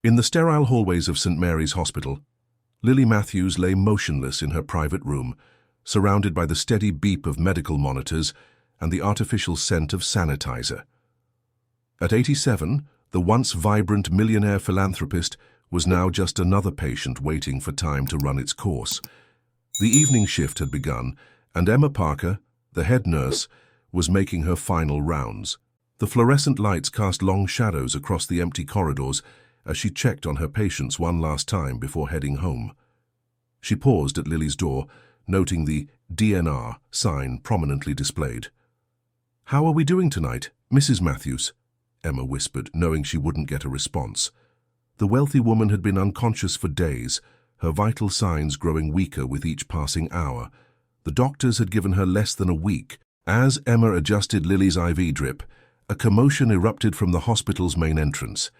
In the sterile hallways of St. Mary's Hospital, Lily Matthews lay motionless in her private room, surrounded by the steady beep of medical monitors and the artificial scent of sanitizer. At 87, the once vibrant millionaire philanthropist was now just another patient waiting for time to run its course. The evening shift had begun, and Emma Parker, the head nurse, was making her final rounds. The fluorescent lights cast long shadows across the empty corridors as she checked on her patients one last time before heading home. She paused at Lily's door, noting the DNR sign prominently displayed. "How are we doing tonight, Mrs. Matthews?" Emma whispered, knowing she wouldn't get a response. The wealthy woman had been unconscious for days, her vital signs growing weaker with each passing hour. The doctors had given her less than a week. As Emma adjusted Lily's IV drip, a commotion erupted from the hospital's main entrance.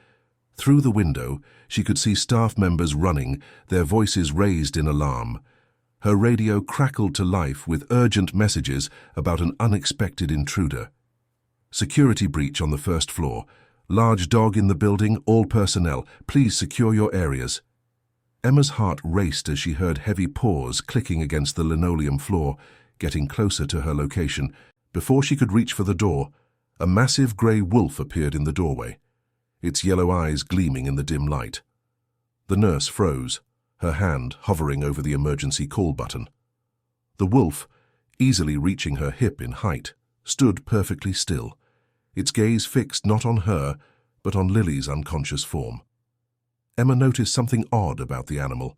Through the window, she could see staff members running, their voices raised in alarm. Her radio crackled to life with urgent messages about an unexpected intruder. "Security breach on the first floor. Large dog in the building, all personnel. Please secure your areas." Emma's heart raced as she heard heavy paws clicking against the linoleum floor, getting closer to her location. Before she could reach for the door, a massive grey wolf appeared in the doorway, its yellow eyes gleaming in the dim light. The nurse froze, her hand hovering over the emergency call button. The wolf, easily reaching her hip in height, stood perfectly still, its gaze fixed not on her, but on Lily's unconscious form. Emma noticed something odd about the animal.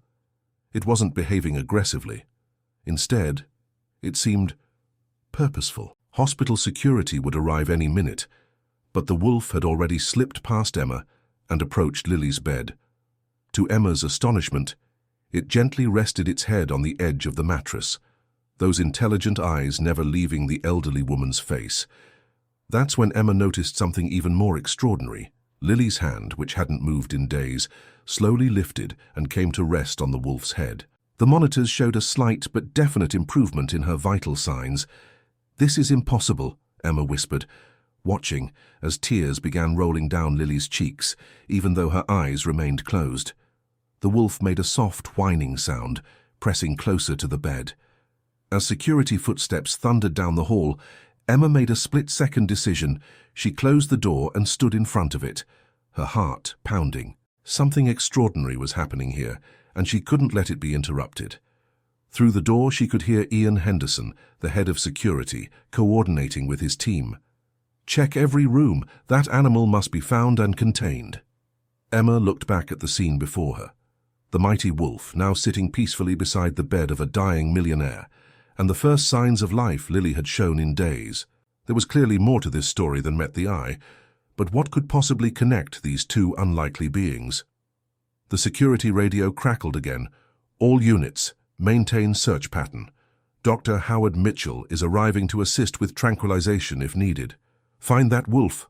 It wasn't behaving aggressively. Instead, it seemed purposeful. Hospital security would arrive any minute, but the wolf had already slipped past Emma and approached Lily's bed. To Emma's astonishment, it gently rested its head on the edge of the mattress, those intelligent eyes never leaving the elderly woman's face. That's when Emma noticed something even more extraordinary. Lily's hand, which hadn't moved in days, slowly lifted and came to rest on the wolf's head. The monitors showed a slight but definite improvement in her vital signs. "This is impossible," Emma whispered, watching as tears began rolling down Lily's cheeks, even though her eyes remained closed. The wolf made a soft whining sound, pressing closer to the bed. As security footsteps thundered down the hall, Emma made a split-second decision. She closed the door and stood in front of it, her heart pounding. Something extraordinary was happening here, and she couldn't let it be interrupted. Through the door she could hear Ian Henderson, the head of security, coordinating with his team. "Check every room. That animal must be found and contained." Emma looked back at the scene before her. The mighty wolf now sitting peacefully beside the bed of a dying millionaire, and the first signs of life Lily had shown in days. There was clearly more to this story than met the eye, but what could possibly connect these two unlikely beings? The security radio crackled again. "All units, maintain search pattern. Dr. Howard Mitchell is arriving to assist with tranquilization if needed. Find that wolf."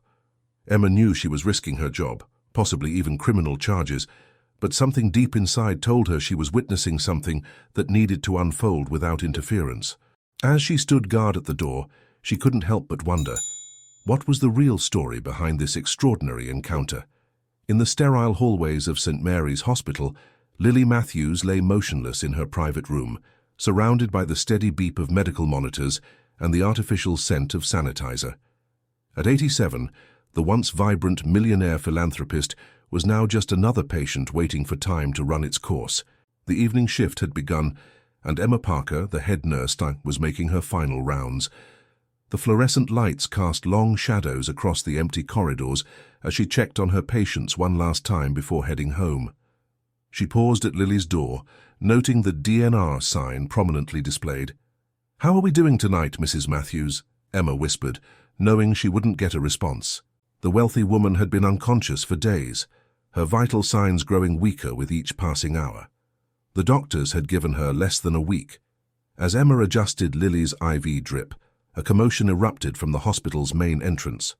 Emma knew she was risking her job, possibly even criminal charges, but something deep inside told her she was witnessing something that needed to unfold without interference. As she stood guard at the door, she couldn't help but wonder, what was the real story behind this extraordinary encounter? In the sterile hallways of St. Mary's Hospital, Lily Matthews lay motionless in her private room, surrounded by the steady beep of medical monitors and the artificial scent of sanitizer. At 87, the once vibrant millionaire philanthropist was now just another patient waiting for time to run its course. The evening shift had begun, and Emma Parker, the head nurse, was making her final rounds. The fluorescent lights cast long shadows across the empty corridors as she checked on her patients one last time before heading home. She paused at Lily's door, noting the DNR sign prominently displayed. "How are we doing tonight, Mrs. Matthews?" Emma whispered, knowing she wouldn't get a response. The wealthy woman had been unconscious for days, her vital signs growing weaker with each passing hour. The doctors had given her less than a week. As Emma adjusted Lily's IV drip, a commotion erupted from the hospital's main entrance.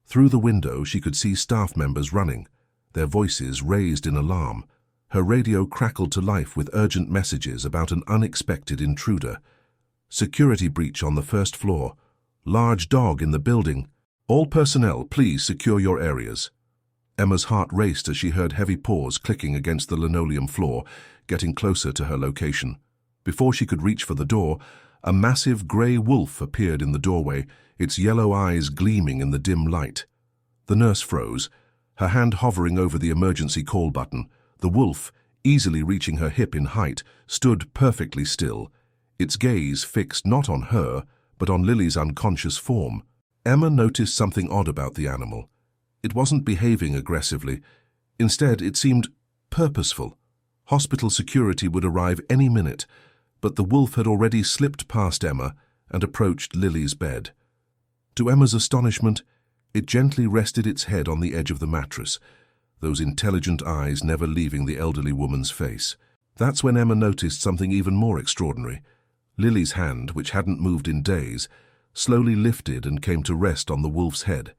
Through the window she could see staff members running, their voices raised in alarm. Her radio crackled to life with urgent messages about an unexpected intruder. "Security breach on the first floor. Large dog in the building. All personnel, please secure your areas." Emma's heart raced as she heard heavy paws clicking against the linoleum floor, getting closer to her location. Before she could reach for the door, a massive grey wolf appeared in the doorway, its yellow eyes gleaming in the dim light. The nurse froze, her hand hovering over the emergency call button. The wolf, easily reaching her hip in height, stood perfectly still, its gaze fixed not on her, but on Lily's unconscious form. Emma noticed something odd about the animal. It wasn't behaving aggressively. Instead, it seemed purposeful. Hospital security would arrive any minute, but the wolf had already slipped past Emma and approached Lily's bed. To Emma's astonishment, it gently rested its head on the edge of the mattress, those intelligent eyes never leaving the elderly woman's face. That's when Emma noticed something even more extraordinary. Lily's hand, which hadn't moved in days, slowly lifted and came to rest on the wolf's head.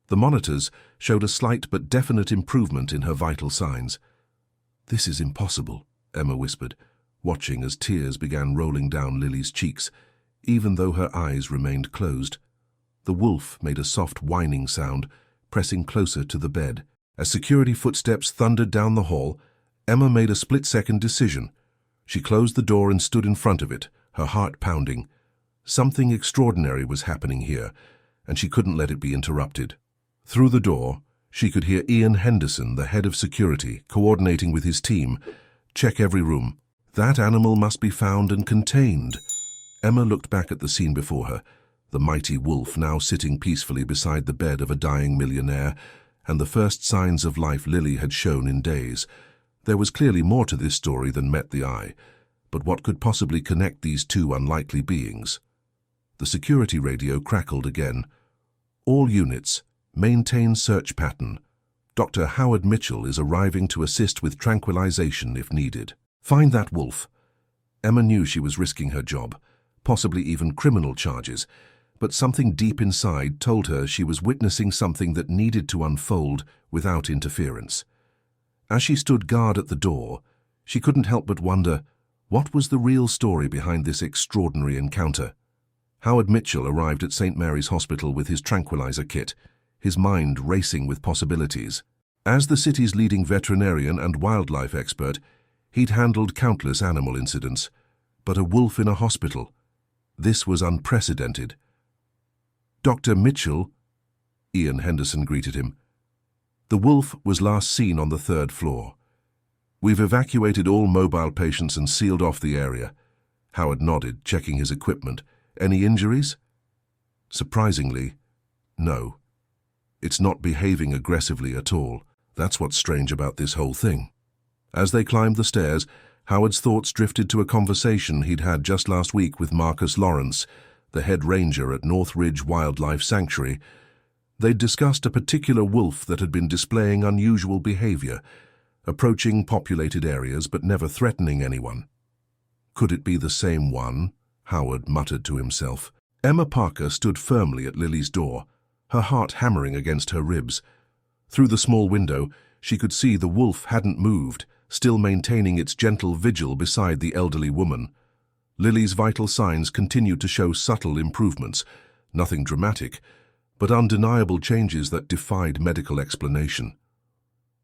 The monitors showed a slight but definite improvement in her vital signs. "This is impossible," Emma whispered, watching as tears began rolling down Lily's cheeks, even though her eyes remained closed. The wolf made a soft whining sound, pressing closer to the bed. As security footsteps thundered down the hall, Emma made a split-second decision. She closed the door and stood in front of it, her heart pounding. Something extraordinary was happening here, and she couldn't let it be interrupted. Through the door, she could hear Ian Henderson, the head of security, coordinating with his team. "Check every room. That animal must be found and contained." Emma looked back at the scene before her, the mighty wolf now sitting peacefully beside the bed of a dying millionaire, and the first signs of life Lily had shown in days. There was clearly more to this story than met the eye, but what could possibly connect these two unlikely beings? The security radio crackled again. "All units, maintain search pattern. Dr. Howard Mitchell is arriving to assist with tranquilization if needed. Find that wolf." Emma knew she was risking her job, possibly even criminal charges, but something deep inside told her she was witnessing something that needed to unfold without interference. As she stood guard at the door, she couldn't help but wonder, what was the real story behind this extraordinary encounter? Howard Mitchell arrived at St. Mary's Hospital with his tranquilizer kit, his mind racing with possibilities. As the city's leading veterinarian and wildlife expert, he'd handled countless animal incidents, but a wolf in a hospital. This was unprecedented. "Dr. Mitchell," Ian Henderson greeted him. "The wolf was last seen on the 3rd floor. We've evacuated all mobile patients and sealed off the area." Howard nodded, checking his equipment. "Any injuries?" Surprisingly, no. It's not behaving aggressively at all. That's what's strange about this whole thing. As they climbed the stairs, Howard's thoughts drifted to a conversation he'd had just last week with Marcus Lawrence, the head ranger at North Ridge Wildlife Sanctuary. They'd discussed a particular wolf that had been displaying unusual behavior, approaching populated areas but never threatening anyone. Could it be the same one? Howard muttered to himself. Emma Parker stood firmly at Lily's door, her heart hammering against her ribs. Through the small window, she could see the wolf hadn't moved, still maintaining its gentle vigil beside the elderly woman. Lily's vital signs continued to show subtle improvements, nothing dramatic, but undeniable changes that defied medical explanation.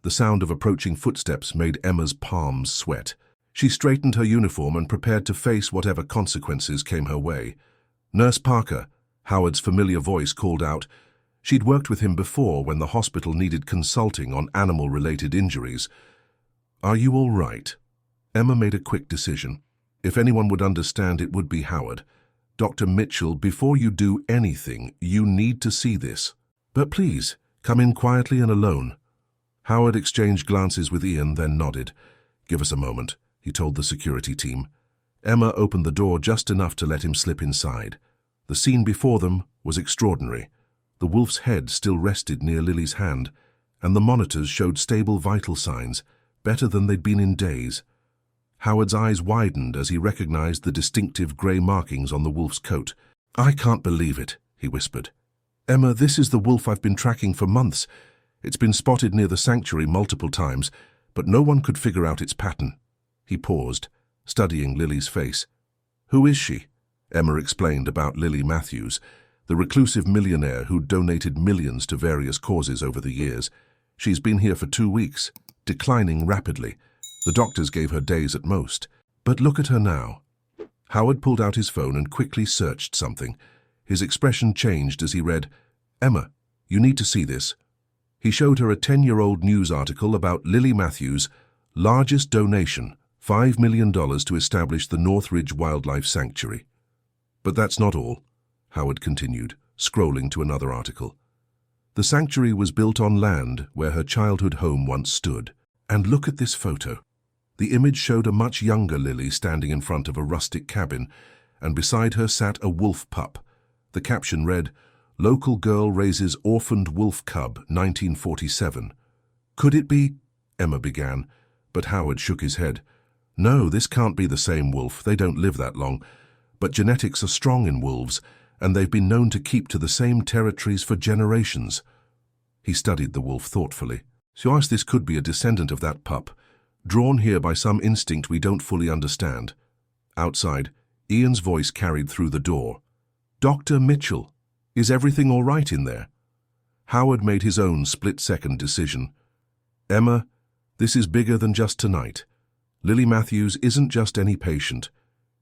The sound of approaching footsteps made Emma's palms sweat. She straightened her uniform and prepared to face whatever consequences came her way. "Nurse Parker," Howard's familiar voice called out. She'd worked with him before when the hospital needed consulting on animal-related injuries. "Are you all right?" Emma made a quick decision. If anyone would understand, it would be Howard. "Dr. Mitchell, before you do anything, you need to see this. But please, come in quietly and alone." Howard exchanged glances with Ian, then nodded. "Give us a moment," he told the security team. Emma opened the door just enough to let him slip inside. The scene before them was extraordinary. The wolf's head still rested near Lily's hand, and the monitors showed stable vital signs, better than they'd been in days. Howard's eyes widened as he recognized the distinctive grey markings on the wolf's coat. "I can't believe it," he whispered. "Emma, this is the wolf I've been tracking for months. It's been spotted near the sanctuary multiple times, but no one could figure out its pattern." He paused, studying Lily's face. "Who is she?" Emma explained about Lily Matthews, the reclusive millionaire who'd donated millions to various causes over the years. She's been here for 2 weeks, declining rapidly. The doctors gave her days at most. But look at her now. Howard pulled out his phone and quickly searched something. His expression changed as he read, "Emma, you need to see this." He showed her a 10-year-old news article about Lily Matthews' largest donation, $5 million to establish the Northridge Wildlife Sanctuary. But that's not all, Howard continued, scrolling to another article. The sanctuary was built on land where her childhood home once stood. And look at this photo. The image showed a much younger Lily standing in front of a rustic cabin, and beside her sat a wolf pup. The caption read, "Local girl raises orphaned wolf cub, 1947. "Could it be?" Emma began, but Howard shook his head. "No, this can't be the same wolf. They don't live that long. But genetics are strong in wolves, and they've been known to keep to the same territories for generations." He studied the wolf thoughtfully. "So this could be a descendant of that pup, drawn here by some instinct we don't fully understand." Outside, Ian's voice carried through the door. "Dr. Mitchell, is everything all right in there?" Howard made his own split-second decision. "Emma, this is bigger than just tonight. Lily Matthews isn't just any patient.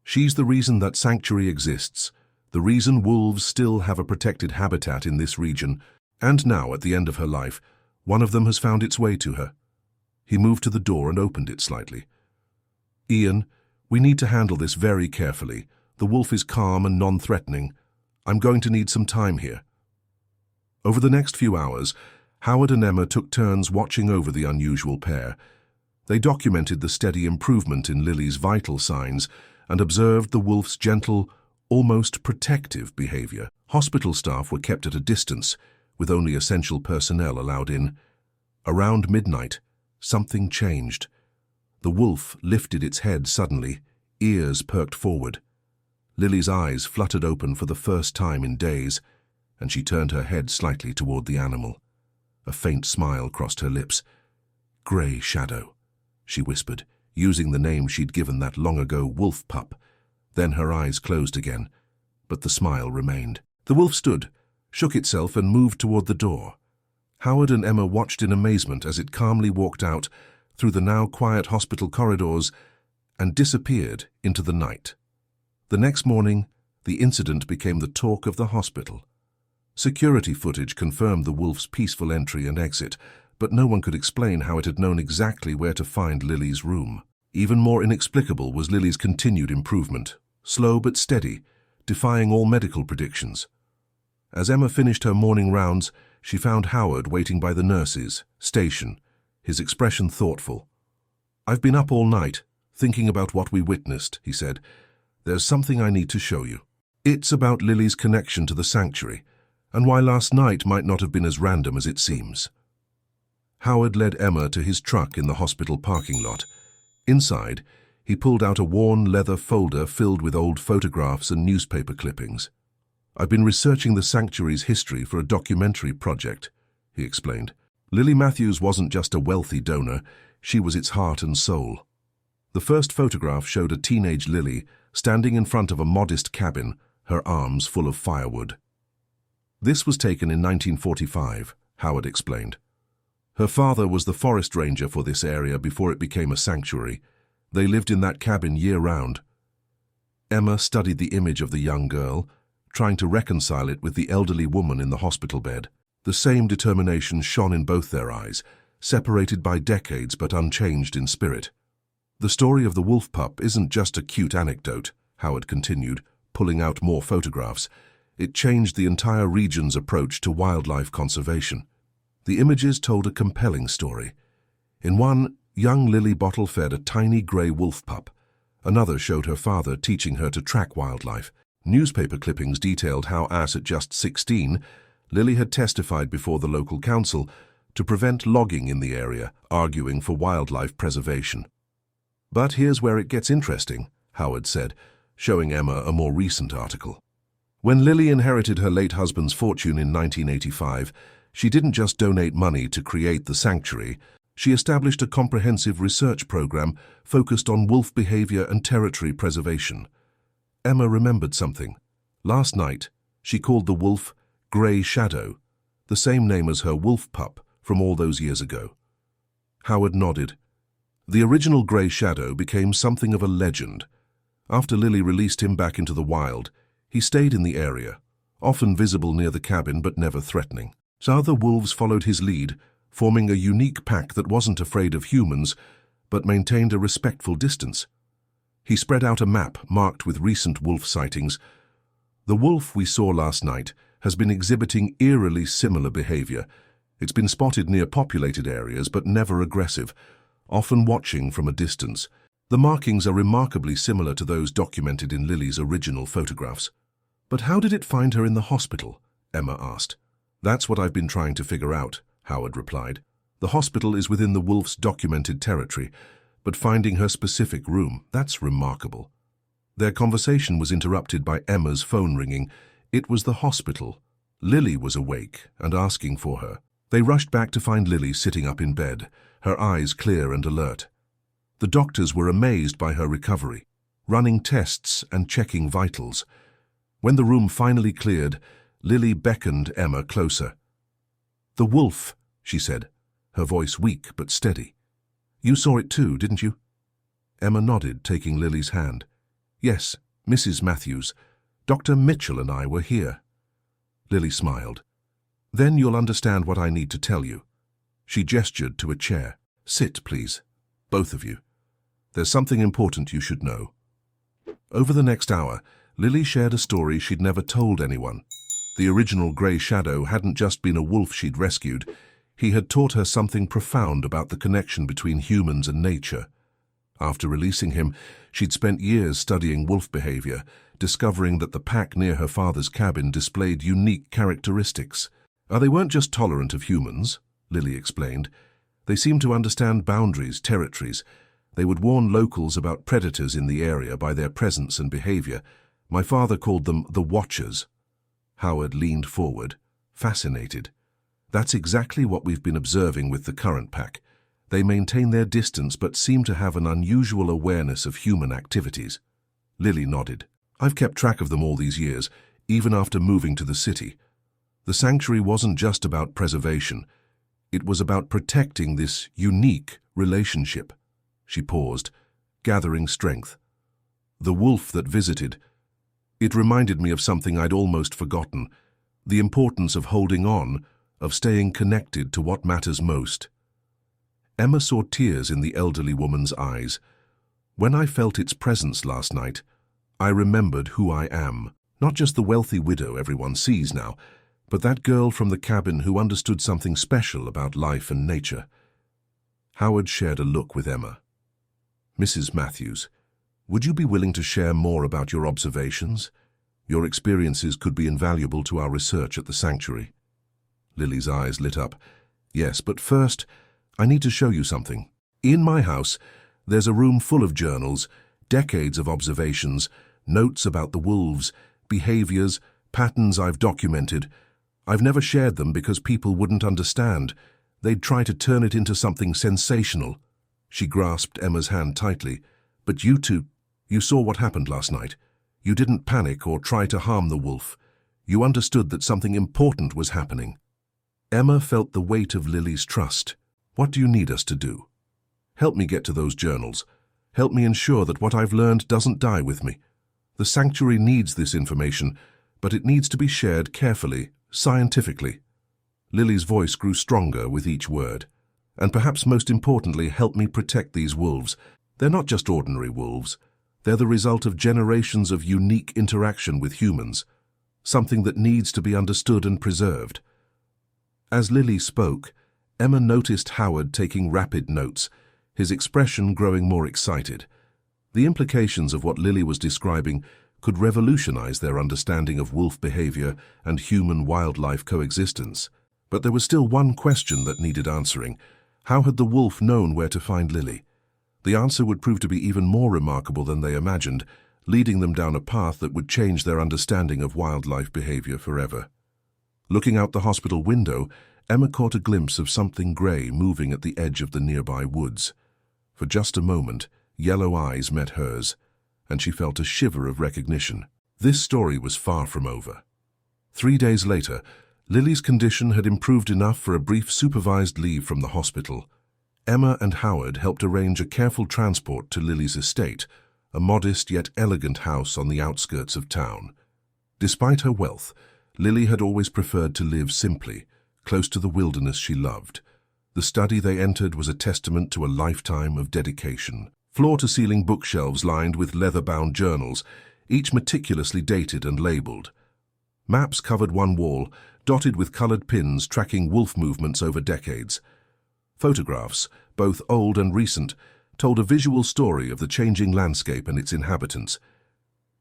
She's the reason that sanctuary exists, the reason wolves still have a protected habitat in this region, and now, at the end of her life, one of them has found its way to her." He moved to the door and opened it slightly. "Ian, we need to handle this very carefully. The wolf is calm and non-threatening. I'm going to need some time here." Over the next few hours, Howard and Emma took turns watching over the unusual pair. They documented the steady improvement in Lily's vital signs and observed the wolf's gentle, almost protective behavior. Hospital staff were kept at a distance, with only essential personnel allowed in. Around midnight, something changed. The wolf lifted its head suddenly, ears perked forward. Lily's eyes fluttered open for the first time in days, and she turned her head slightly toward the animal. A faint smile crossed her lips. "Grey Shadow," she whispered, using the name she'd given that long-ago wolf pup. Then her eyes closed again, but the smile remained. The wolf stood, shook itself and moved toward the door. Howard and Emma watched in amazement as it calmly walked out through the now quiet hospital corridors and disappeared into the night. The next morning, the incident became the talk of the hospital. Security footage confirmed the wolf's peaceful entry and exit, but no one could explain how it had known exactly where to find Lily's room. Even more inexplicable was Lily's continued improvement, slow but steady, defying all medical predictions. As Emma finished her morning rounds, she found Howard waiting by the nurse's station, his expression thoughtful. "I've been up all night, thinking about what we witnessed," he said. "There's something I need to show you. It's about Lily's connection to the sanctuary, and why last night might not have been as random as it seems." Howard led Emma to his truck in the hospital parking lot. Inside, he pulled out a worn leather folder filled with old photographs and newspaper clippings. "I've been researching the sanctuary's history for a documentary project," he explained. "Lily Matthews wasn't just a wealthy donor, she was its heart and soul." The first photograph showed a teenage Lily standing in front of a modest cabin, her arms full of firewood. "This was taken in 1945, Howard explained. "Her father was the forest ranger for this area before it became a sanctuary. They lived in that cabin year-round." Emma studied the image of the young girl, trying to reconcile it with the elderly woman in the hospital bed. The same determination shone in both their eyes, separated by decades but unchanged in spirit. "The story of the wolf pup isn't just a cute anecdote," Howard continued, pulling out more photographs. "It changed the entire region's approach to wildlife conservation." The images told a compelling story. In one, young Lily bottle-fed a tiny grey wolf pup. Another showed her father teaching her to track wildlife. Newspaper clippings detailed how, at just 16, Lily had testified before the local council to prevent logging in the area, arguing for wildlife preservation. "But here's where it gets interesting," Howard said, showing Emma a more recent article. "When Lily inherited her late husband's fortune in 1985, she didn't just donate money to create the sanctuary, she established a comprehensive research program focused on wolf behavior and territory preservation." Emma remembered something. Last night, she called the wolf Grey Shadow, the same name as her wolf pup, from all those years ago. Howard nodded. The original grey shadow became something of a legend. After Lily released him back into the wild, he stayed in the area, often visible near the cabin but never threatening. So other wolves followed his lead, forming a unique pack that wasn't afraid of humans, but maintained a respectful distance. He spread out a map marked with recent wolf sightings. The wolf we saw last night has been exhibiting eerily similar behavior. It's been spotted near populated areas but never aggressive, often watching from a distance. The markings are remarkably similar to those documented in Lily's original photographs. But how did it find her in the hospital? Emma asked. That's what I've been trying to figure out, Howard replied. The hospital is within the wolf's documented territory, but finding her specific room, that's remarkable. Their conversation was interrupted by Emma's phone ringing. It was the hospital. Lily was awake and asking for her. They rushed back to find Lily sitting up in bed, her eyes clear and alert. The doctors were amazed by her recovery, running tests and checking vitals. When the room finally cleared, Lily beckoned Emma closer. "The wolf," she said, her voice weak but steady. "You saw it too, didn't you?" Emma nodded, taking Lily's hand. "Yes, Mrs. Matthews. Dr. Mitchell and I were here." Lily smiled. "Then you'll understand what I need to tell you." She gestured to a chair. "Sit, please, both of you. There's something important you should know." Over the next hour, Lily shared a story she'd never told anyone. The original grey shadow hadn't just been a wolf she'd rescued. He had taught her something profound about the connection between humans and nature. After releasing him, she'd spent years studying wolf behavior, discovering that the pack near her father's cabin displayed unique characteristics. They weren't just tolerant of humans, Lily explained. They seemed to understand boundaries, territories. They would warn locals about predators in the area by their presence and behavior. My father called them the Watchers. Howard leaned forward, fascinated. That's exactly what we've been observing with the current pack. They maintain their distance but seem to have an unusual awareness of human activities. Lily nodded. I've kept track of them all these years, even after moving to the city. The sanctuary wasn't just about preservation. It was about protecting this unique relationship. She paused, gathering strength. The wolf that visited. It reminded me of something I'd almost forgotten, the importance of holding on, of staying connected to what matters most. Emma saw tears in the elderly woman's eyes. When I felt its presence last night, I remembered who I am, not just the wealthy widow everyone sees now, but that girl from the cabin who understood something special about life and nature. Howard shared a look with Emma. "Mrs. Matthews, would you be willing to share more about your observations? Your experiences could be invaluable to our research at the sanctuary." Lily's eyes lit up. "Yes, but first, I need to show you something. In my house, there's a room full of journals, decades of observations, notes about the wolves, behaviors, patterns I've documented. I've never shared them because people wouldn't understand. They'd try to turn it into something sensational." She grasped Emma's hand tightly. "But you two, you saw what happened last night. You didn't panic or try to harm the wolf. You understood that something important was happening." Emma felt the weight of Lily's trust. "What do you need us to do?" "Help me get to those journals. Help me ensure that what I've learned doesn't die with me. The sanctuary needs this information, but it needs to be shared carefully, scientifically." Lily's voice grew stronger with each word. "And perhaps most importantly, help me protect these wolves. They're not just ordinary wolves. They're the result of generations of unique interaction with humans, something that needs to be understood and preserved." As Lily spoke, Emma noticed Howard taking rapid notes, his expression growing more excited. The implications of what Lily was describing could revolutionize their understanding of wolf behavior and human-wildlife coexistence. But there was still one question that needed answering. How had the wolf known where to find Lily? The answer would prove to be even more remarkable than they imagined, leading them down a path that would change their understanding of wildlife behavior forever. Looking out the hospital window, Emma caught a glimpse of something grey moving at the edge of the nearby woods. For just a moment, yellow eyes met hers, and she felt a shiver of recognition. This story was far from over. 3 days later, Lily's condition had improved enough for a brief supervised leave from the hospital. Emma and Howard helped arrange a careful transport to Lily's estate, a modest yet elegant house on the outskirts of town. Despite her wealth, Lily had always preferred to live simply, close to the wilderness she loved. The study they entered was a testament to a lifetime of dedication. Floor-to-ceiling bookshelves lined with leather-bound journals, each meticulously dated and labeled. Maps covered one wall, dotted with colored pins tracking wolf movements over decades. Photographs, both old and recent, told a visual story of the changing landscape and its inhabitants.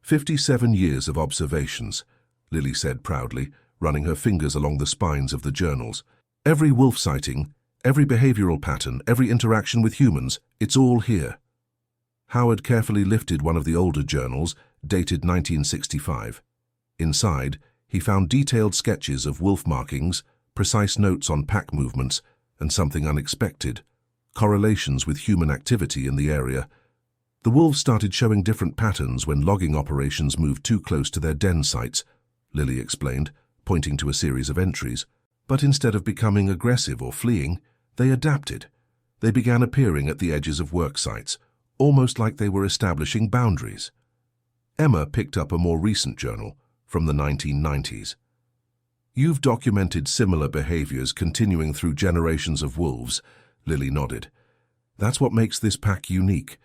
57 years of observations, Lily said proudly, running her fingers along the spines of the journals. Every wolf sighting, every behavioral pattern, every interaction with humans, it's all here. Howard carefully lifted one of the older journals, dated 1965. Inside, he found detailed sketches of wolf markings, precise notes on pack movements, and something unexpected, correlations with human activity in the area. The wolves started showing different patterns when logging operations moved too close to their den sites, Lily explained, pointing to a series of entries. But instead of becoming aggressive or fleeing, they adapted. They began appearing at the edges of work sites, almost like they were establishing boundaries. Emma picked up a more recent journal, from the 1990s. You've documented similar behaviors continuing through generations of wolves, Lily nodded. That's what makes this pack unique.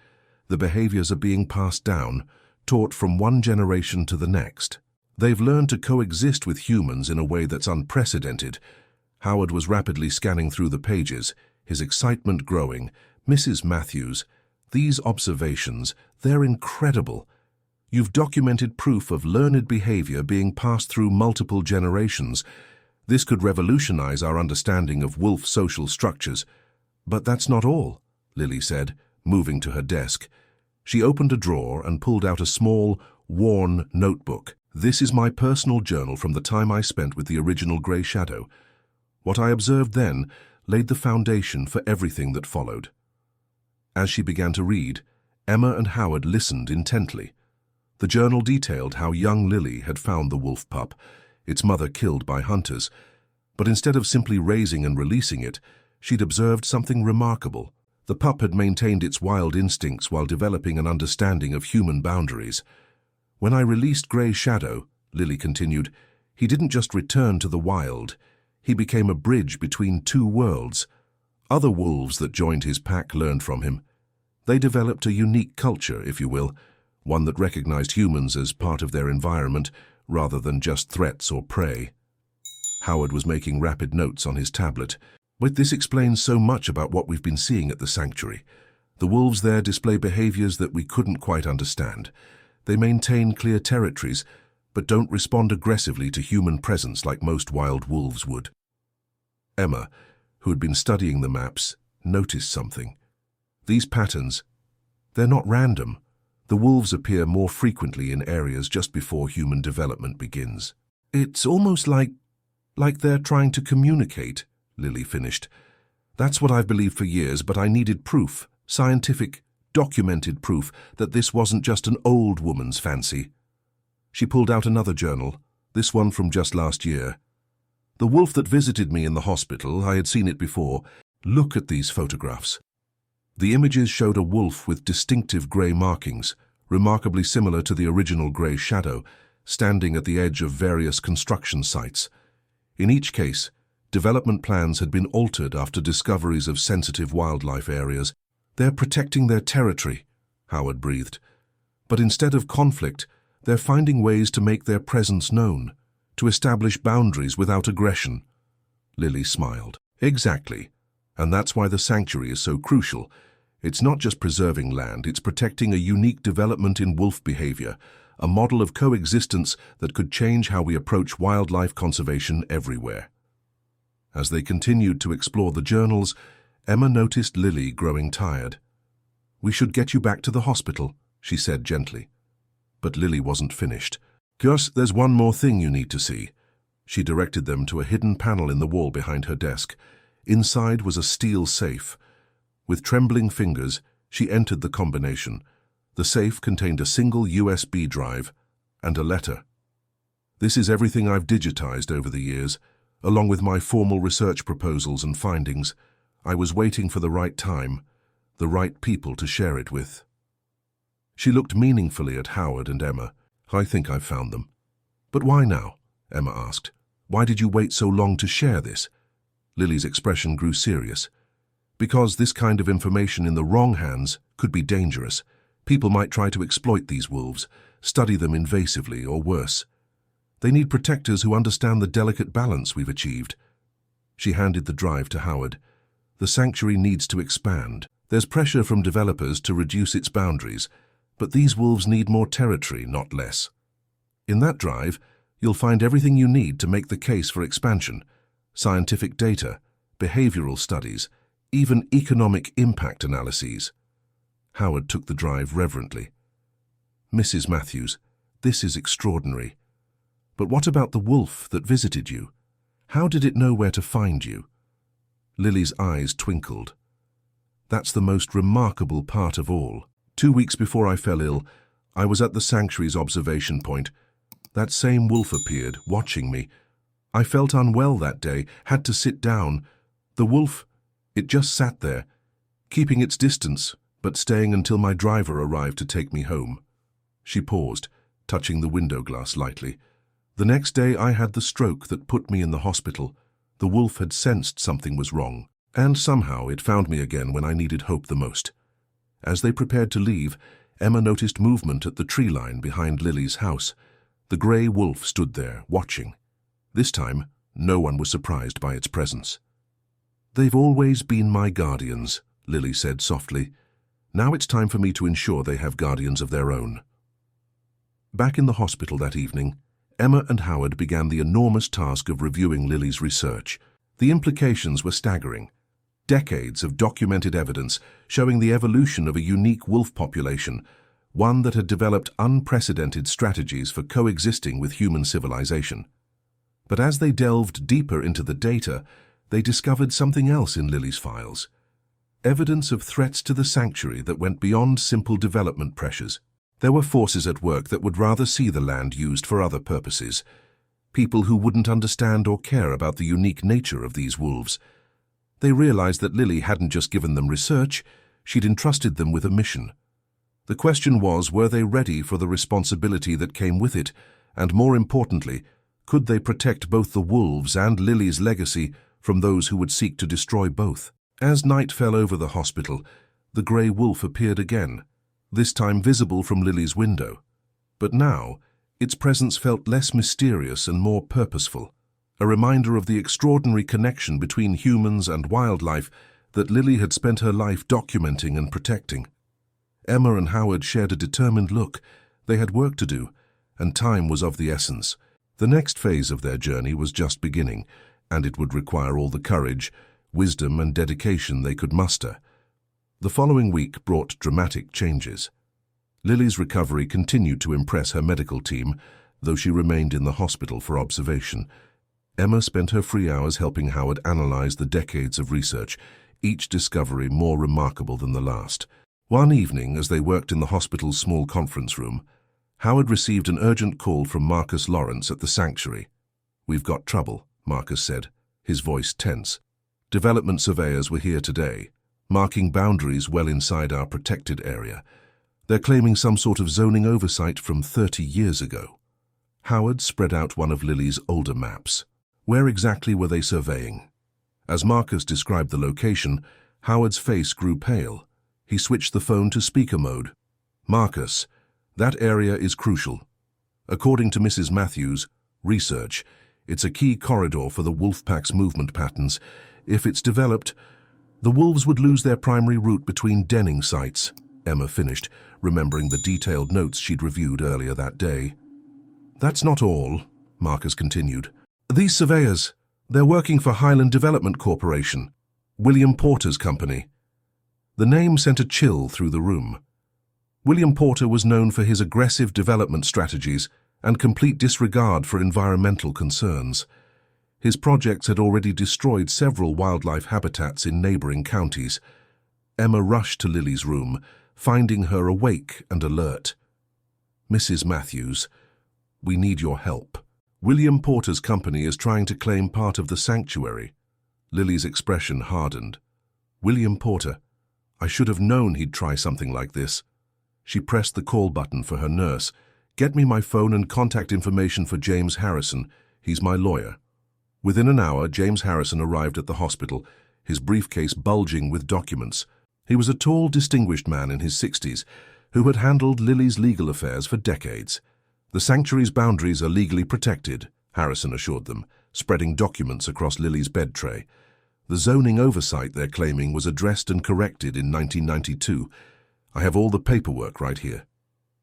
The behaviors are being passed down, taught from one generation to the next. They've learned to coexist with humans in a way that's unprecedented. Howard was rapidly scanning through the pages, his excitement growing. Mrs. Matthews, these observations, they're incredible. You've documented proof of learned behavior being passed through multiple generations. This could revolutionize our understanding of wolf social structures. But that's not all, Lily said, moving to her desk. She opened a drawer and pulled out a small, worn notebook. This is my personal journal from the time I spent with the original Grey Shadow. What I observed then laid the foundation for everything that followed. As she began to read, Emma and Howard listened intently. The journal detailed how young Lily had found the wolf pup, its mother killed by hunters. But instead of simply raising and releasing it, she'd observed something remarkable. The pup had maintained its wild instincts while developing an understanding of human boundaries. When I released Grey Shadow, Lily continued, he didn't just return to the wild. He became a bridge between two worlds. Other wolves that joined his pack learned from him. They developed a unique culture, if you will, one that recognized humans as part of their environment rather than just threats or prey. Howard was making rapid notes on his tablet. But this explains so much about what we've been seeing at the sanctuary. The wolves there display behaviors that we couldn't quite understand. They maintain clear territories, but don't respond aggressively to human presence like most wild wolves would. Emma, who had been studying the maps, noticed something. These patterns, they're not random. The wolves appear more frequently in areas just before human development begins. It's almost like they're trying to communicate, Lily finished. That's what I've believed for years, but I needed proof, scientific, documented proof that this wasn't just an old woman's fancy. She pulled out another journal, this one from just last year. The wolf that visited me in the hospital, I had seen it before. Look at these photographs. The images showed a wolf with distinctive grey markings, remarkably similar to the original Grey Shadow, standing at the edge of various construction sites. In each case, development plans had been altered after discoveries of sensitive wildlife areas. They're protecting their territory, Howard breathed. But instead of conflict, they're finding ways to make their presence known, to establish boundaries without aggression. Lily smiled. Exactly. And that's why the sanctuary is so crucial. It's not just preserving land, it's protecting a unique development in wolf behavior, a model of coexistence that could change how we approach wildlife conservation everywhere. As they continued to explore the journals, Emma noticed Lily growing tired. We should get you back to the hospital, she said gently. But Lily wasn't finished. Gus, there's one more thing you need to see. She directed them to a hidden panel in the wall behind her desk. Inside was a steel safe. With trembling fingers, she entered the combination. The safe contained a single USB drive and a letter. This is everything I've digitized over the years. along with my formal research proposals and findings. I was waiting for the right time, the right people to share it with. She looked meaningfully at Howard and Emma. I think I've found them. But why now? Emma asked. Why did you wait so long to share this? Lily's expression grew serious. Because this kind of information in the wrong hands could be dangerous. People might try to exploit these wolves, study them invasively or worse. They need protectors who understand the delicate balance we've achieved. She handed the drive to Howard. The sanctuary needs to expand. There's pressure from developers to reduce its boundaries, but these wolves need more territory, not less. In that drive, you'll find everything you need to make the case for expansion: scientific data, behavioral studies, even economic impact analyses. Howard took the drive reverently. Mrs. Matthews, this is extraordinary. But what about the wolf that visited you? How did it know where to find you? Lily's eyes twinkled. That's the most remarkable part of all. 2 weeks before I fell ill, I was at the sanctuary's observation point. That same wolf appeared, watching me. I felt unwell that day, had to sit down. The wolf, it just sat there, keeping its distance, but staying until my driver arrived to take me home. She paused, touching the window glass lightly. The next day I had the stroke that put me in the hospital. The wolf had sensed something was wrong, and somehow it found me again when I needed hope the most. As they prepared to leave, Emma noticed movement at the tree line behind Lily's house. The grey wolf stood there, watching. This time, no one was surprised by its presence. They've always been my guardians, Lily said softly. Now it's time for me to ensure they have guardians of their own. Back in the hospital that evening, Emma and Howard began the enormous task of reviewing Lily's research. The implications were staggering. Decades of documented evidence showing the evolution of a unique wolf population, one that had developed unprecedented strategies for coexisting with human civilization. But as they delved deeper into the data, they discovered something else in Lily's files. Evidence of threats to the sanctuary that went beyond simple development pressures. There were forces at work that would rather see the land used for other purposes. People who wouldn't understand or care about the unique nature of these wolves. They realized that Lily hadn't just given them research, she'd entrusted them with a mission. The question was, were they ready for the responsibility that came with it, and more importantly, could they protect both the wolves and Lily's legacy from those who would seek to destroy both? As night fell over the hospital, the grey wolf appeared again, this time visible from Lily's window. But now, its presence felt less mysterious and more purposeful, a reminder of the extraordinary connection between humans and wildlife that Lily had spent her life documenting and protecting. Emma and Howard shared a determined look. They had work to do, and time was of the essence. The next phase of their journey was just beginning, and it would require all the courage, wisdom, and dedication they could muster. The following week brought dramatic changes. Lily's recovery continued to impress her medical team, though she remained in the hospital for observation. Emma spent her free hours helping Howard analyze the decades of research, each discovery more remarkable than the last. One evening, as they worked in the hospital's small conference room, Howard received an urgent call from Marcus Lawrence at the sanctuary. "We've got trouble," Marcus said, his voice tense. "Development surveyors were here today, marking boundaries well inside our protected area. They're claiming some sort of zoning oversight from 30 years ago." Howard spread out one of Lily's older maps. Where exactly were they surveying? As Marcus described the location, Howard's face grew pale. He switched the phone to speaker mode. "Marcus, that area is crucial. According to Mrs. Matthews' research, it's a key corridor for the wolf pack's movement patterns. If it's developed, the wolves would lose their primary route between denning sites," Emma finished, remembering the detailed notes she'd reviewed earlier that day. "That's not all," Marcus continued. "These surveyors, they're working for Highland Development Corporation, William Porter's company." The name sent a chill through the room. William Porter was known for his aggressive development strategies and complete disregard for environmental concerns. His projects had already destroyed several wildlife habitats in neighboring counties. Emma rushed to Lily's room, finding her awake and alert. "Mrs. Matthews, we need your help. William Porter's company is trying to claim part of the sanctuary. Lily's expression hardened. William Porter. I should have known he'd try something like this. She pressed the call button for her nurse. Get me my phone and contact information for James Harrison. He's my lawyer. Within an hour, James Harrison arrived at the hospital, his briefcase bulging with documents. He was a tall, distinguished man in his 60s who had handled Lily's legal affairs for decades. The sanctuary's boundaries are legally protected, Harrison assured them, spreading documents across Lily's bed tray. The zoning oversight they're claiming was addressed and corrected in 1992. I have all the paperwork right here.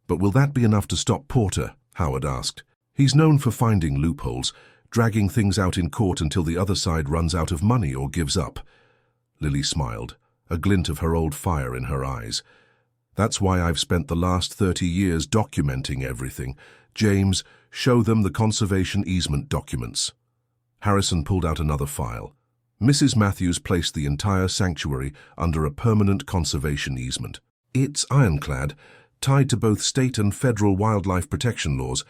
But will that be enough to stop Porter? Howard asked. He's known for finding loopholes, dragging things out in court until the other side runs out of money or gives up. Lily smiled, a glint of her old fire in her eyes. That's why I've spent the last 30 years documenting everything. James, show them the conservation easement documents. Harrison pulled out another file. Mrs. Matthews placed the entire sanctuary under a permanent conservation easement. It's ironclad, tied to both state and federal wildlife protection laws.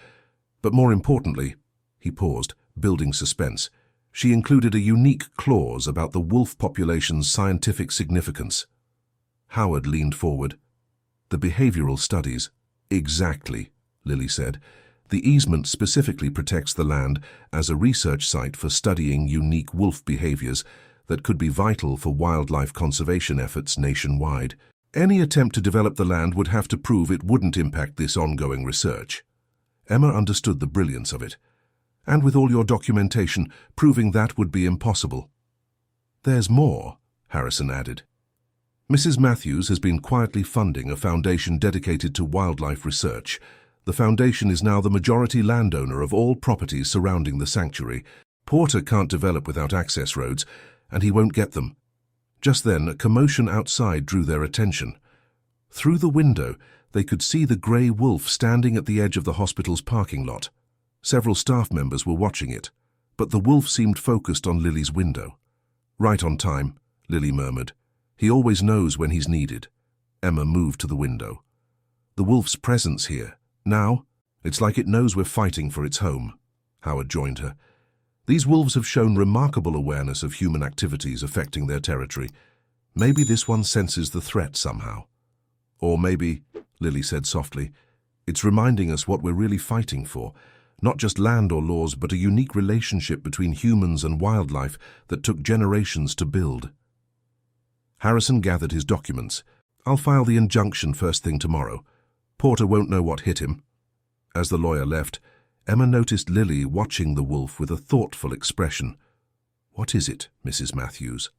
But more importantly, he paused, building suspense, she included a unique clause about the wolf population's scientific significance. Howard leaned forward. The behavioral studies. Exactly, Lily said. The easement specifically protects the land as a research site for studying unique wolf behaviors that could be vital for wildlife conservation efforts nationwide. Any attempt to develop the land would have to prove it wouldn't impact this ongoing research. Emma understood the brilliance of it. And with all your documentation, proving that would be impossible. There's more, Harrison added. Mrs. Matthews has been quietly funding a foundation dedicated to wildlife research. The foundation is now the majority landowner of all properties surrounding the sanctuary. Porter can't develop without access roads, and he won't get them. Just then, a commotion outside drew their attention. Through the window, they could see the grey wolf standing at the edge of the hospital's parking lot. Several staff members were watching it, but the wolf seemed focused on Lily's window. Right on time, Lily murmured. He always knows when he's needed. Emma moved to the window. The wolf's presence here. Now, it's like it knows we're fighting for its home. Howard joined her. These wolves have shown remarkable awareness of human activities affecting their territory. Maybe this one senses the threat somehow. Or maybe, Lily said softly, it's reminding us what we're really fighting for. Not just land or laws, but a unique relationship between humans and wildlife that took generations to build. Harrison gathered his documents. I'll file the injunction first thing tomorrow. Porter won't know what hit him. As the lawyer left, Emma noticed Lily watching the wolf with a thoughtful expression. What is it, Mrs. Matthews?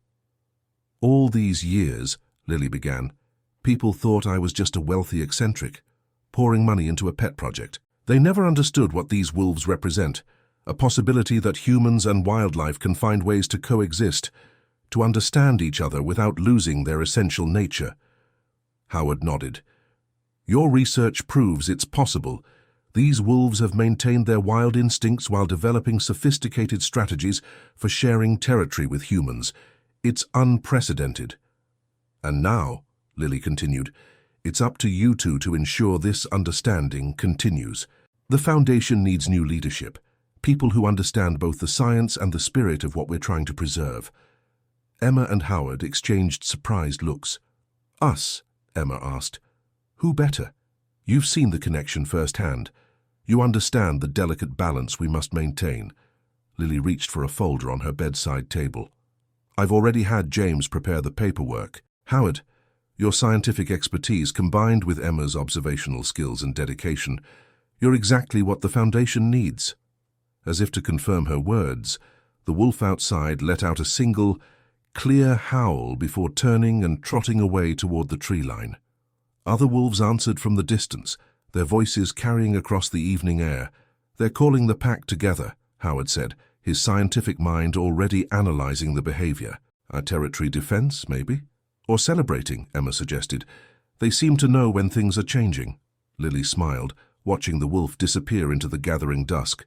All these years, Lily began, people thought I was just a wealthy eccentric, pouring money into a pet project. They never understood what these wolves represent, a possibility that humans and wildlife can find ways to coexist, to understand each other without losing their essential nature. Howard nodded. Your research proves it's possible. These wolves have maintained their wild instincts while developing sophisticated strategies for sharing territory with humans. It's unprecedented. And now, Lily continued, it's up to you two to ensure this understanding continues. The Foundation needs new leadership, people who understand both the science and the spirit of what we're trying to preserve. Emma and Howard exchanged surprised looks. Us? Emma asked. Who better? You've seen the connection firsthand. You understand the delicate balance we must maintain. Lily reached for a folder on her bedside table. I've already had James prepare the paperwork. Howard, your scientific expertise combined with Emma's observational skills and dedication, you're exactly what the Foundation needs. As if to confirm her words, the wolf outside let out a single, clear howl before turning and trotting away toward the tree line. Other wolves answered from the distance, their voices carrying across the evening air. They're calling the pack together, Howard said, his scientific mind already analyzing the behavior. A territory defense, maybe? Or celebrating, Emma suggested. They seem to know when things are changing. Lily smiled, watching the wolf disappear into the gathering dusk.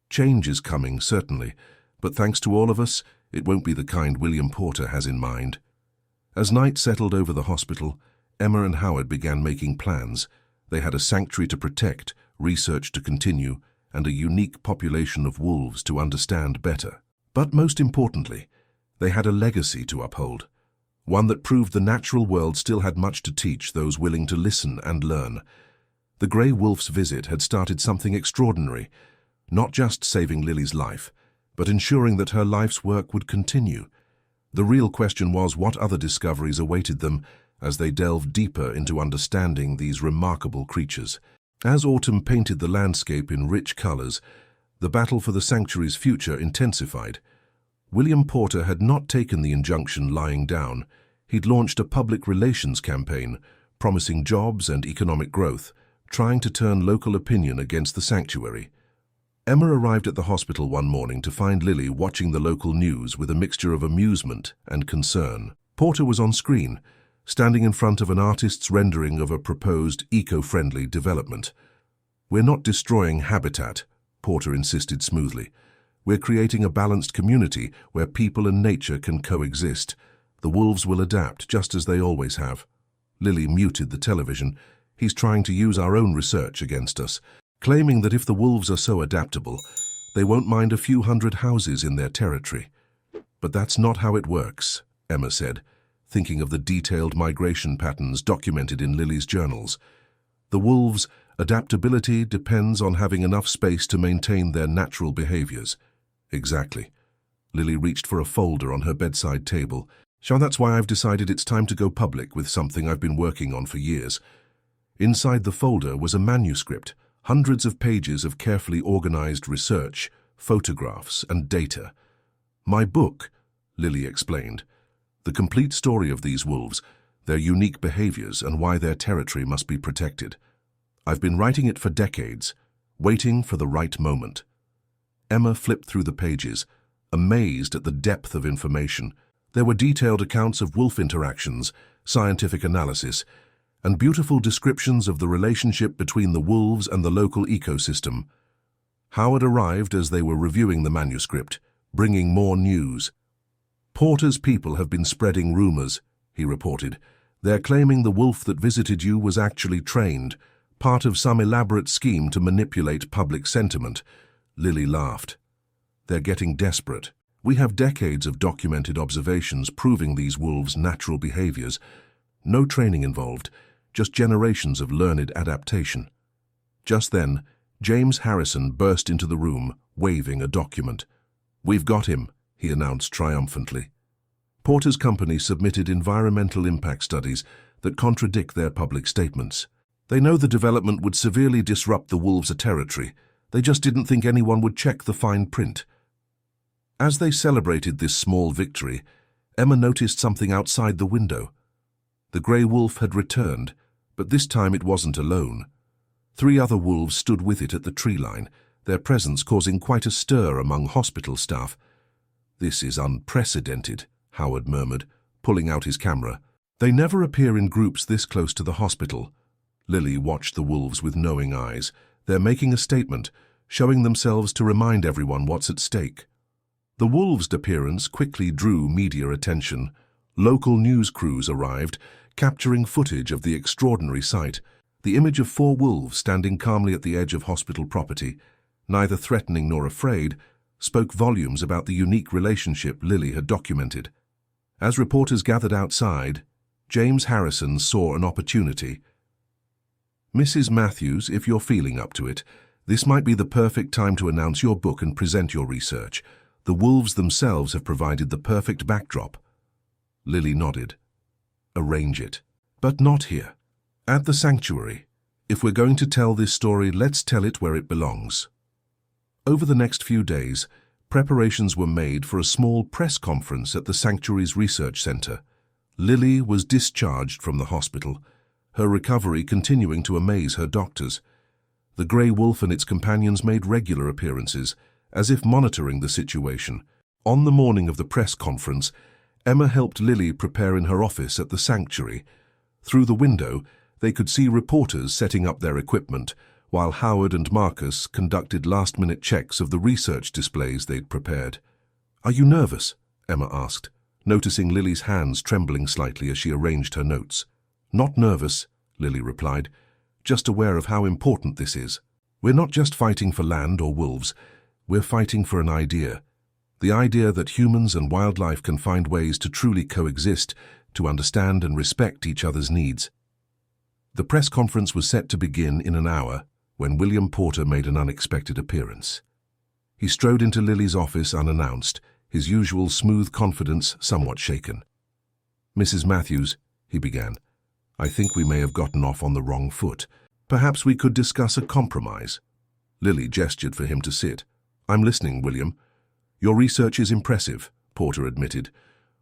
Change is coming, certainly, but thanks to all of us, it won't be the kind William Porter has in mind. As night settled over the hospital, Emma and Howard began making plans. They had a sanctuary to protect, research to continue, and a unique population of wolves to understand better. But most importantly, they had a legacy to uphold, one that proved the natural world still had much to teach those willing to listen and learn. The grey wolf's visit had started something extraordinary, not just saving Lily's life, but ensuring that her life's work would continue. The real question was what other discoveries awaited them as they delved deeper into understanding these remarkable creatures. As autumn painted the landscape in rich colors, the battle for the sanctuary's future intensified. William Porter had not taken the injunction lying down. He'd launched a public relations campaign, promising jobs and economic growth, trying to turn local opinion against the sanctuary. Emma arrived at the hospital one morning to find Lily watching the local news with a mixture of amusement and concern. Porter was on screen, standing in front of an artist's rendering of a proposed eco-friendly development. "We're not destroying habitat," Porter insisted smoothly. "We're creating a balanced community where people and nature can coexist. The wolves will adapt, just as they always have." Lily muted the television. "He's trying to use our own research against us, claiming that if the wolves are so adaptable, they won't mind a few hundred houses in their territory." "But that's not how it works," Emma said, thinking of the detailed migration patterns documented in Lily's journals. "The wolves' adaptability depends on having enough space to maintain their natural behaviors." "Exactly." Lily reached for a folder on her bedside table. "So that's why I've decided it's time to go public with something I've been working on for years." Inside the folder was a manuscript, hundreds of pages of carefully organized research, photographs, and data. "My book," Lily explained. "The complete story of these wolves, their unique behaviors, and why their territory must be protected. I've been writing it for decades, waiting for the right moment." Emma flipped through the pages, amazed at the depth of information. There were detailed accounts of wolf interactions, scientific analysis, and beautiful descriptions of the relationship between the wolves and the local ecosystem. Howard arrived as they were reviewing the manuscript, bringing more news. "Porter's people have been spreading rumors," he reported. "They're claiming the wolf that visited you was actually trained, part of some elaborate scheme to manipulate public sentiment." Lily laughed. "They're getting desperate. We have decades of documented observations proving these wolves' natural behaviors. No training involved, just generations of learned adaptation." Just then, James Harrison burst into the room, waving a document. "We've got him," he announced triumphantly. Porter's company submitted environmental impact studies that contradict their public statements. They know the development would severely disrupt the wolves' territory. They just didn't think anyone would check the fine print. As they celebrated this small victory, Emma noticed something outside the window. The grey wolf had returned, but this time it wasn't alone. 3 other wolves stood with it at the tree line, their presence causing quite a stir among hospital staff. "This is unprecedented," Howard murmured, pulling out his camera. "They never appear in groups this close to the hospital." Lily watched the wolves with knowing eyes. "They're making a statement, showing themselves to remind everyone what's at stake." The wolves' appearance quickly drew media attention. Local news crews arrived, capturing footage of the extraordinary sight. The image of 4 wolves standing calmly at the edge of hospital property, neither threatening nor afraid, spoke volumes about the unique relationship Lily had documented. As reporters gathered outside, James Harrison saw an opportunity. "Mrs. Matthews, if you're feeling up to it, this might be the perfect time to announce your book and present your research. The wolves themselves have provided the perfect backdrop." Lily nodded. "Arrange it. But not here. At the sanctuary. If we're going to tell this story, let's tell it where it belongs." Over the next few days, preparations were made for a small press conference at the sanctuary's research center. Lily was discharged from the hospital, her recovery continuing to amaze her doctors. The grey wolf and its companions made regular appearances, as if monitoring the situation. On the morning of the press conference, Emma helped Lily prepare in her office at the sanctuary. Through the window, they could see reporters setting up their equipment, while Howard and Marcus conducted last-minute checks of the research displays they'd prepared. "Are you nervous?" Emma asked, noticing Lily's hands trembling slightly as she arranged her notes. "Not nervous," Lily replied, "just aware of how important this is." We're not just fighting for land or wolves, we're fighting for an idea. The idea that humans and wildlife can find ways to truly coexist, to understand and respect each other's needs. The press conference was set to begin in an hour when William Porter made an unexpected appearance. He strode into Lily's office unannounced, his usual smooth confidence somewhat shaken. "Mrs. Matthews," he began, "I think we may have gotten off on the wrong foot. Perhaps we could discuss a compromise." Lily gestured for him to sit. "I'm listening, William." "Your research is impressive," Porter admitted.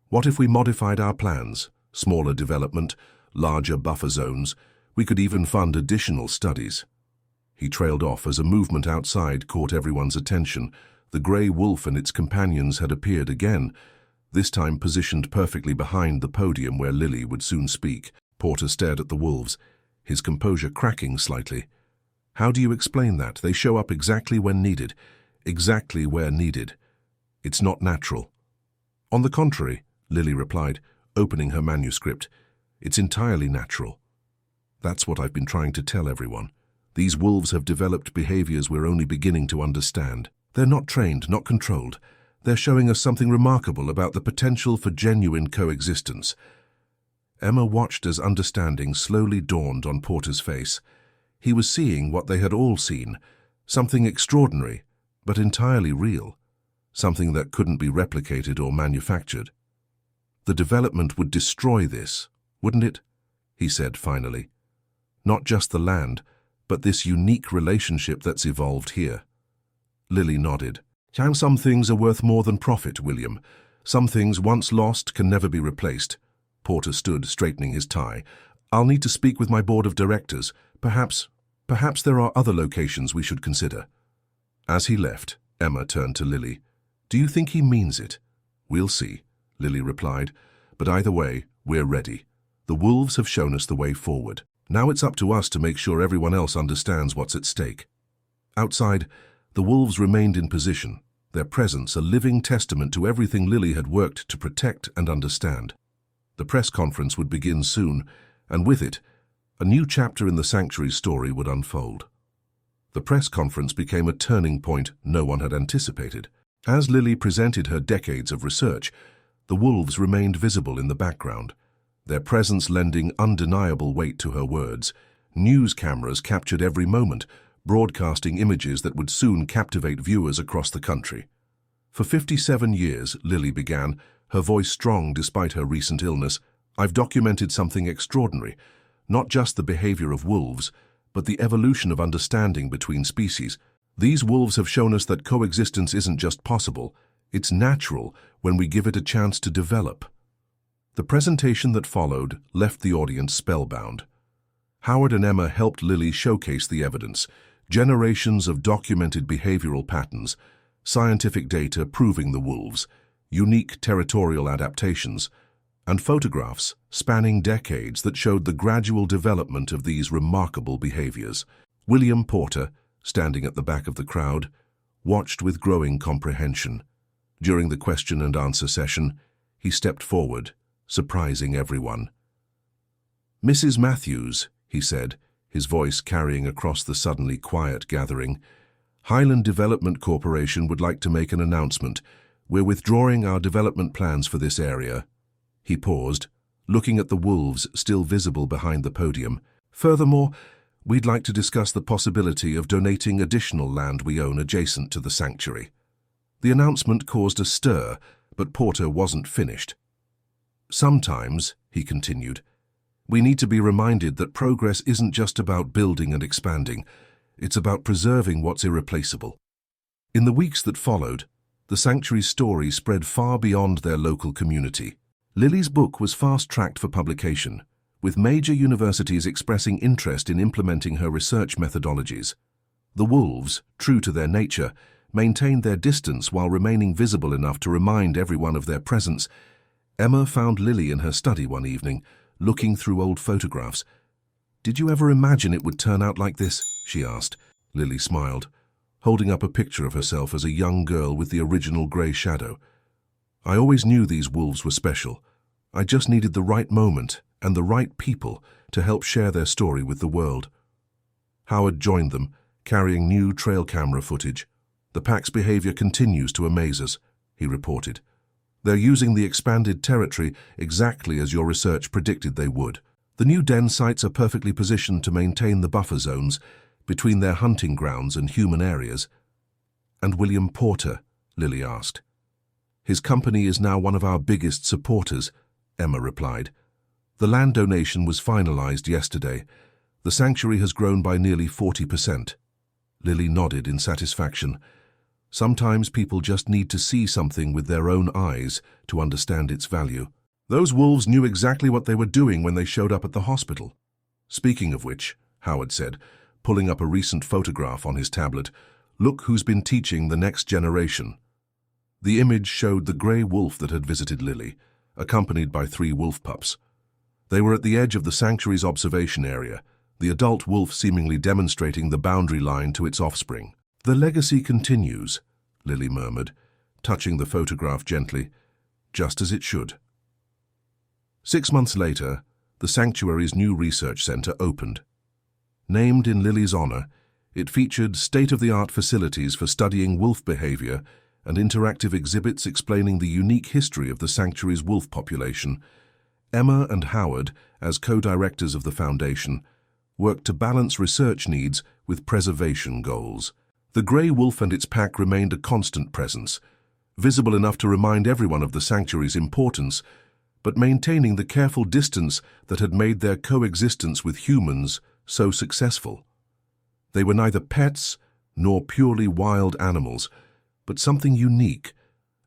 "What if we modified our plans? Smaller development, larger buffer zones. We could even fund additional studies." He trailed off as a movement outside caught everyone's attention. The grey wolf and its companions had appeared again, this time positioned perfectly behind the podium where Lily would soon speak. Porter stared at the wolves, his composure cracking slightly. "How do you explain that? They show up exactly when needed. Exactly where needed. It's not natural." "On the contrary," Lily replied, opening her manuscript, "it's entirely natural. That's what I've been trying to tell everyone. These wolves have developed behaviors we're only beginning to understand. They're not trained, not controlled. They're showing us something remarkable about the potential for genuine coexistence." Emma watched as understanding slowly dawned on Porter's face. He was seeing what they had all seen, something extraordinary, but entirely real, something that couldn't be replicated or manufactured. "The development would destroy this, wouldn't it?" he said finally. "Not just the land, but this unique relationship that's evolved here." Lily nodded. "Some things are worth more than profit, William. Some things once lost can never be replaced." Porter stood, straightening his tie. "I'll need to speak with my board of directors. Perhaps there are other locations we should consider." As he left, Emma turned to Lily. "Do you think he means it?" "We'll see," Lily replied. "But either way, we're ready. The wolves have shown us the way forward. Now it's up to us to make sure everyone else understands what's at stake." Outside, the wolves remained in position, their presence a living testament to everything Lily had worked to protect and understand. The press conference would begin soon, and with it, a new chapter in the sanctuary's story would unfold. The press conference became a turning point no one had anticipated. As Lily presented her decades of research, the wolves remained visible in the background, their presence lending undeniable weight to her words. News cameras captured every moment, broadcasting images that would soon captivate viewers across the country. "For 57 years, Lily began, her voice strong despite her recent illness, I've documented something extraordinary, not just the behavior of wolves, but the evolution of understanding between species. These wolves have shown us that coexistence isn't just possible, it's natural when we give it a chance to develop." The presentation that followed left the audience spellbound. Howard and Emma helped Lily showcase the evidence, generations of documented behavioral patterns, scientific data proving the wolves, unique territorial adaptations, and photographs spanning decades that showed the gradual development of these remarkable behaviors. William Porter, standing at the back of the crowd, watched with growing comprehension. During the question and answer session, he stepped forward, surprising everyone. "Mrs. Matthews," he said, his voice carrying across the suddenly quiet gathering, "Highland Development Corporation would like to make an announcement. We're withdrawing our development plans for this area." He paused, looking at the wolves still visible behind the podium. "Furthermore, we'd like to discuss the possibility of donating additional land we own adjacent to the sanctuary." The announcement caused a stir, but Porter wasn't finished. "Sometimes," he continued, "we need to be reminded that progress isn't just about building and expanding. It's about preserving what's irreplaceable." In the weeks that followed, the sanctuary's story spread far beyond their local community. Lily's book was fast-tracked for publication, with major universities expressing interest in implementing her research methodologies. The wolves, true to their nature, maintained their distance while remaining visible enough to remind everyone of their presence. Emma found Lily in her study one evening, looking through old photographs. "Did you ever imagine it would turn out like this?" she asked. Lily smiled, holding up a picture of herself as a young girl with the original grey shadow. "I always knew these wolves were special. I just needed the right moment and the right people to help share their story with the world." Howard joined them, carrying new trail camera footage. "The pack's behavior continues to amaze us," he reported. "They're using the expanded territory exactly as your research predicted they would. The new den sites are perfectly positioned to maintain the buffer zones between their hunting grounds and human areas." "And William Porter?" Lily asked. "His company is now one of our biggest supporters," Emma replied. "The land donation was finalized yesterday. The sanctuary has grown by nearly 40%. Lily nodded in satisfaction. Sometimes people just need to see something with their own eyes to understand its value. Those wolves knew exactly what they were doing when they showed up at the hospital. "Speaking of which," Howard said, pulling up a recent photograph on his tablet, "look who's been teaching the next generation." The image showed the grey wolf that had visited Lily, accompanied by 3 wolf pups. They were at the edge of the sanctuary's observation area, the adult wolf seemingly demonstrating the boundary line to its offspring. "The legacy continues," Lily murmured, touching the photograph gently, "just as it should." 6 months later, the sanctuary's new research center opened. Named in Lily's honor, it featured state-of-the-art facilities for studying wolf behavior and interactive exhibits explaining the unique history of the sanctuary's wolf population. Emma and Howard, as co-directors of the foundation, worked to balance research needs with preservation goals. The grey wolf and its pack remained a constant presence, visible enough to remind everyone of the sanctuary's importance, but maintaining the careful distance that had made their coexistence with humans so successful. They were neither pets nor purely wild animals, but something unique,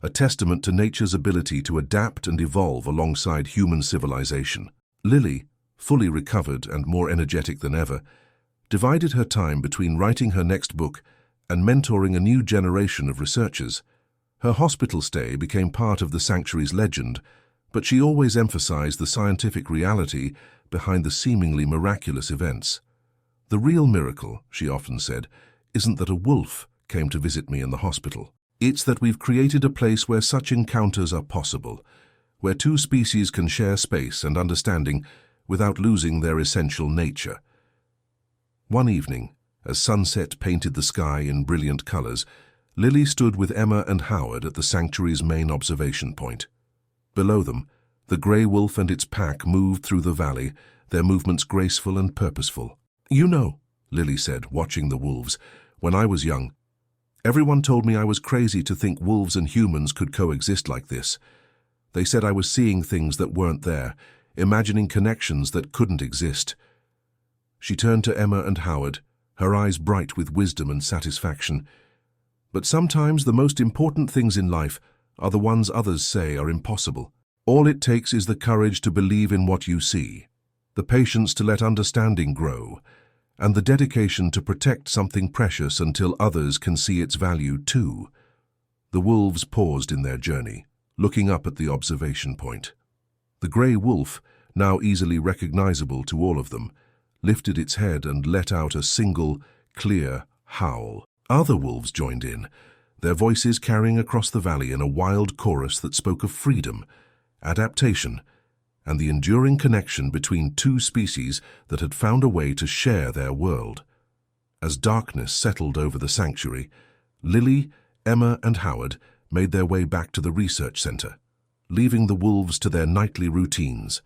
a testament to nature's ability to adapt and evolve alongside human civilization. Lily, fully recovered and more energetic than ever, divided her time between writing her next book and mentoring a new generation of researchers. Her hospital stay became part of the sanctuary's legend, but she always emphasized the scientific reality behind the seemingly miraculous events. "The real miracle," she often said, "isn't that a wolf came to visit me in the hospital. It's that we've created a place where such encounters are possible, where 2 species can share space and understanding without losing their essential nature." One evening, as sunset painted the sky in brilliant colors, Lily stood with Emma and Howard at the sanctuary's main observation point. Below them, the grey wolf and its pack moved through the valley, their movements graceful and purposeful. "You know," Lily said, watching the wolves, "when I was young, everyone told me I was crazy to think wolves and humans could coexist like this. They said I was seeing things that weren't there, imagining connections that couldn't exist." She turned to Emma and Howard, her eyes bright with wisdom and satisfaction. "But sometimes the most important things in life are the ones others say are impossible. All it takes is the courage to believe in what you see, the patience to let understanding grow, and the dedication to protect something precious until others can see its value too." The wolves paused in their journey, looking up at the observation point. The grey wolf, now easily recognizable to all of them, lifted its head and let out a single, clear howl. Other wolves joined in, their voices carrying across the valley in a wild chorus that spoke of freedom, adaptation, and the enduring connection between 2 species that had found a way to share their world. As darkness settled over the sanctuary, Lily, Emma, and Howard made their way back to the research center, leaving the wolves to their nightly routines.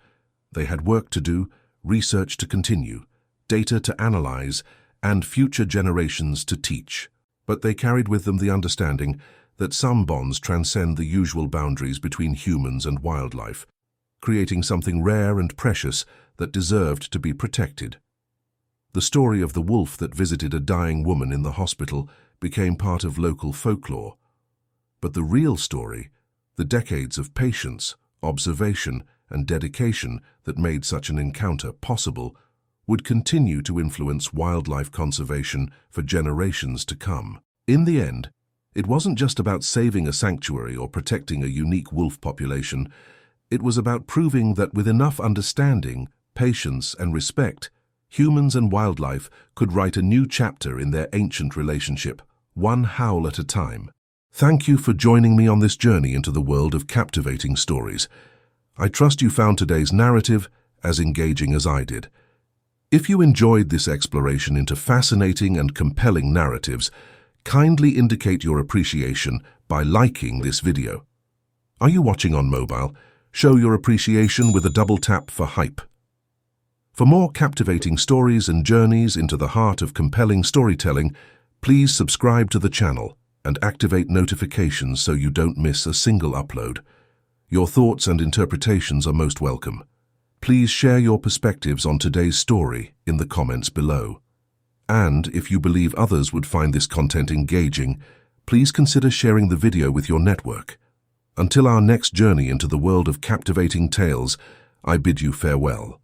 They had work to do, research to continue, data to analyze, and future generations to teach. But they carried with them the understanding that some bonds transcend the usual boundaries between humans and wildlife, creating something rare and precious that deserved to be protected. The story of the wolf that visited a dying woman in the hospital became part of local folklore. But the real story, the decades of patience, observation, and dedication that made such an encounter possible, would continue to influence wildlife conservation for generations to come. In the end, it wasn't just about saving a sanctuary or protecting a unique wolf population. It was about proving that with enough understanding, patience, and respect, humans and wildlife could write a new chapter in their ancient relationship, one howl at a time. Thank you for joining me on this journey into the world of captivating stories. I trust you found today's narrative as engaging as I did. If you enjoyed this exploration into fascinating and compelling narratives, kindly indicate your appreciation by liking this video. Are you watching on mobile? Show your appreciation with a double tap for hype. For more captivating stories and journeys into the heart of compelling storytelling, please subscribe to the channel and activate notifications so you don't miss a single upload. Your thoughts and interpretations are most welcome. Please share your perspectives on today's story in the comments below. And if you believe others would find this content engaging, please consider sharing the video with your network. Until our next journey into the world of captivating tales, I bid you farewell.